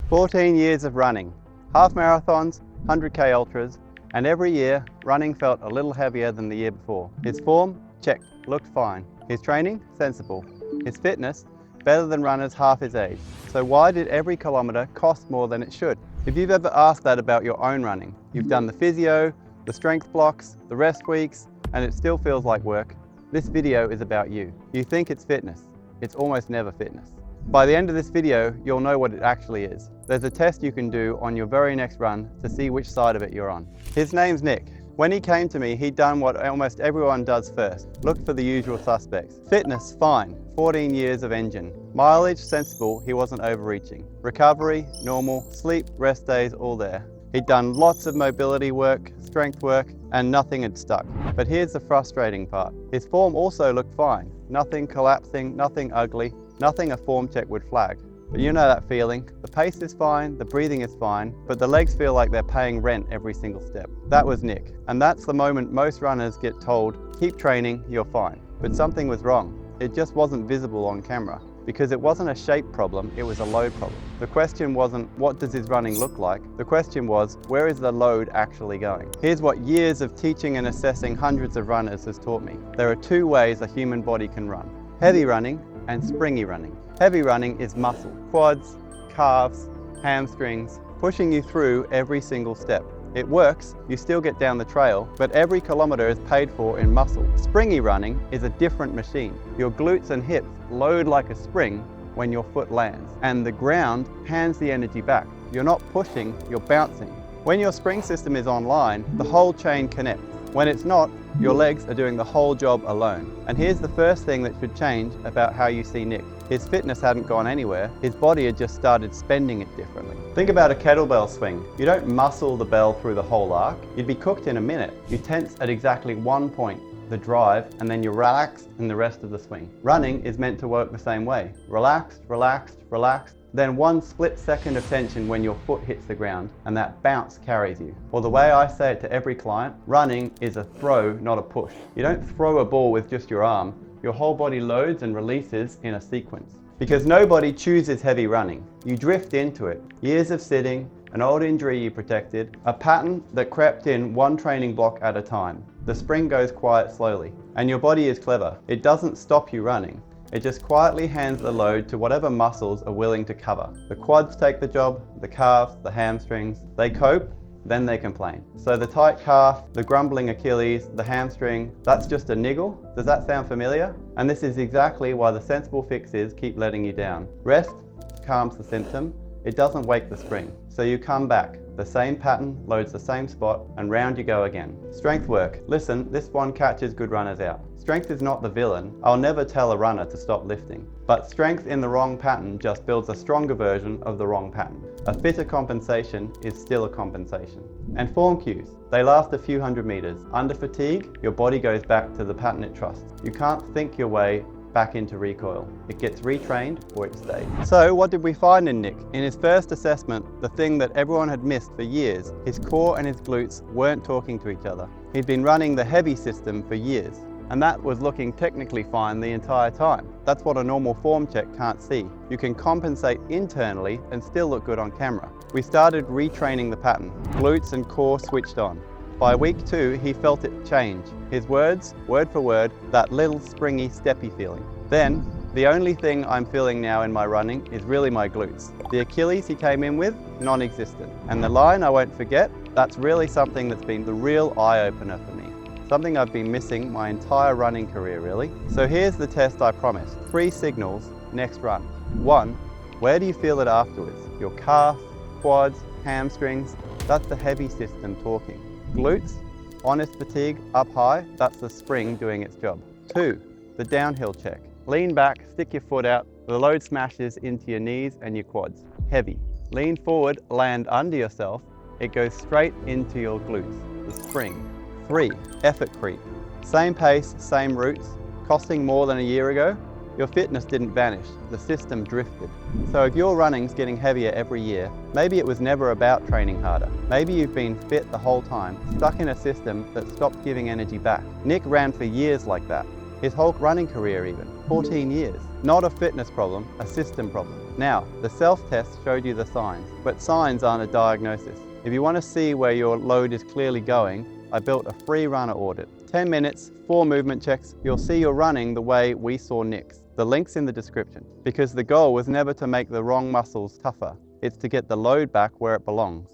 14 years of running, half marathons, 100k ultras, and every year running felt a little heavier than the year before. His form? Check, looked fine. His training? Sensible. His fitness? Better than runners half his age. So why did every kilometre cost more than it should? If you've ever asked that about your own running, you've done the physio, the strength blocks, the rest weeks, and it still feels like work, this video is about you. You think it's fitness. It's almost never fitness. By the end of this video, you'll know what it actually is. There's a test you can do on your very next run to see which side of it you're on. His name's Nick. When he came to me, he'd done what almost everyone does first. Look for the usual suspects. Fitness, fine. 14 years of engine. Mileage, sensible, he wasn't overreaching. Recovery, normal. Sleep, rest days, all there. He'd done lots of mobility work, strength work, and nothing had stuck. But here's the frustrating part. His form also looked fine. Nothing collapsing, nothing ugly, nothing a form check would flag. But you know that feeling. The pace is fine, the breathing is fine, but the legs feel like they're paying rent every single step. That was Nick. And that's the moment most runners get told, keep training, you're fine. But something was wrong. It just wasn't visible on camera. Because it wasn't a shape problem, it was a load problem. The question wasn't, what does his running look like? The question was, where is the load actually going? Here's what years of teaching and assessing hundreds of runners has taught me. There are two ways a human body can run. Heavy running and springy running. Heavy running is muscle, quads, calves, hamstrings, pushing you through every single step. It works, you still get down the trail, but every kilometre is paid for in muscle. Springy running is a different machine. Your glutes and hips load like a spring when your foot lands, and the ground hands the energy back. You're not pushing, you're bouncing. When your spring system is online, the whole chain connects. When it's not, your legs are doing the whole job alone. And here's the first thing that should change about how you see Nick. His fitness hadn't gone anywhere, his body had just started spending it differently. Think about a kettlebell swing. You don't muscle the bell through the whole arc, you'd be cooked in a minute. You tense at exactly one point, the drive, and then you're relaxed in the rest of the swing. Running is meant to work the same way. Relaxed, relaxed, relaxed. Then one split second of tension when your foot hits the ground, and that bounce carries you. Or the way I say it to every client, running is a throw, not a push. You don't throw a ball with just your arm, your whole body loads and releases in a sequence. Because nobody chooses heavy running. You drift into it. Years of sitting, an old injury you protected, a pattern that crept in one training block at a time. The spring goes quiet slowly, and your body is clever. It doesn't stop you running. It just quietly hands the load to whatever muscles are willing to cover. The quads take the job, the calves, the hamstrings. They cope, then they complain. So the tight calf, the grumbling Achilles, the hamstring, that's just a niggle. Does that sound familiar? And this is exactly why the sensible fix is keep letting you down. Rest calms the symptom. It doesn't wake the spring. So you come back. The same pattern loads the same spot, and round you go again. Strength work. Listen, this one catches good runners out. Strength is not the villain. I'll never tell a runner to stop lifting. But strength in the wrong pattern just builds a stronger version of the wrong pattern. A fitter compensation is still a compensation. And form cues. They last a few hundred meters. Under fatigue, your body goes back to the pattern it trusts. You can't think your way back into recoil. It gets retrained or it stays. So what did we find in Nick? In his first assessment, the thing that everyone had missed for years, his core and his glutes weren't talking to each other. He'd been running the heavy system for years, and that was looking technically fine the entire time. That's what a normal form check can't see. You can compensate internally and still look good on camera. We started retraining the pattern. Glutes and core switched on. By week 2, he felt it change. His words, word for word, that little springy, steppy feeling. Then, the only thing I'm feeling now in my running is really my glutes. The Achilles he came in with, non-existent. And the line I won't forget, that's really something that's been the real eye-opener for me. Something I've been missing my entire running career, really. So here's the test I promised. 3 signals, next run. 1, where do you feel it afterwards? Your calf, quads, hamstrings, that's the heavy system talking. Glutes, honest fatigue, up high, that's the spring doing its job. 2, the downhill check. Lean back, stick your foot out, the load smashes into your knees and your quads. Heavy. Lean forward, land under yourself, it goes straight into your glutes, the spring. 3, effort creep. Same pace, same routes, costing more than a year ago, your fitness didn't vanish, the system drifted. So if your running's getting heavier every year, maybe it was never about training harder. Maybe you've been fit the whole time, stuck in a system that stopped giving energy back. Nick ran for years like that. His whole running career even, 14 years. Not a fitness problem, a system problem. Now, the self-test showed you the signs, but signs aren't a diagnosis. If you want to see where your load is clearly going, I built a free runner audit. 10 minutes, 4 movement checks, you'll see you're running the way we saw Nick's. The link's in the description. Because the goal was never to make the wrong muscles tougher, it's to get the load back where it belongs.